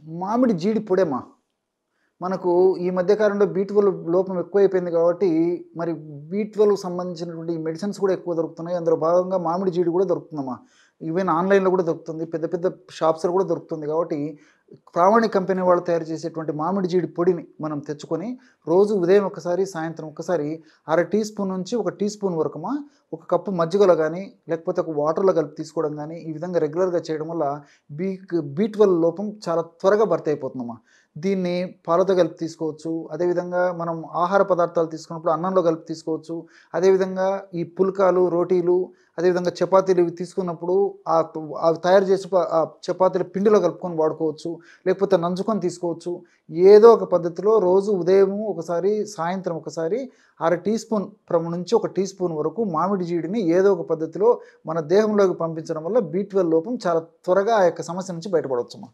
మామిడి జీడి పొడేమా. మనకు ఈ మధ్య కాలంలో బి12 లోపం ఎక్కువైపోయింది కాబట్టి, మరి బి12 సంబంధించినటువంటి ఈ మెడిసిన్స్ కూడా ఎక్కువ దొరుకుతున్నాయి. అందులో భాగంగా మామిడి జీడి కూడా దొరుకుతుందమ్మా. ఈవెన్ ఆన్‌లైన్‌లో కూడా దొరుకుతుంది. పెద్ద పెద్ద షాప్స్‌లో కూడా దొరుకుతుంది కాబట్టి, ప్రామాణిక్ కంపెనీ వాళ్ళు తయారు చేసేటువంటి మామిడి జీడి పొడిని మనం తెచ్చుకొని, రోజు ఉదయం ఒకసారి, సాయంత్రం ఒకసారి అర టీ స్పూన్ నుంచి ఒక టీ స్పూన్ వరకుమా, ఒక కప్పు మజ్జిగలో గానీ, లేకపోతే ఒక వాటర్‌లో కలిపి తీసుకోవడం గానీ, ఈ విధంగా రెగ్యులర్‌గా చేయడం వల్ల బి12 లోపం చాలా త్వరగా భర్తీ అయిపోతుందమ్మా. దీన్ని పాలతో కలిపి తీసుకోవచ్చు. అదేవిధంగా మనం ఆహార పదార్థాలు తీసుకున్నప్పుడు అన్నంలో కలిపి తీసుకోవచ్చు. అదేవిధంగా ఈ పుల్కాలు, రోటీలు, అదేవిధంగా చపాతీలు ఇవి తీసుకున్నప్పుడు అవి తయారు చేసి ఆ చపాతీల పిండిలో కలుపుకొని వాడుకోవచ్చు. లేకపోతే నంజుకొని తీసుకోవచ్చు. ఏదో ఒక పద్ధతిలో రోజు ఉదయము ఒకసారి, సాయంత్రం ఒకసారి అర టీ స్పూన్ నుంచి ఒక టీ స్పూన్ వరకు మామిడి జీడిని ఏదో ఒక పద్ధతిలో మన దేహంలోకి పంపించడం వల్ల బి12 లోపం చాలా త్వరగా ఆ యొక్క సమస్య నుంచి బయటపడవచ్చమ్మా.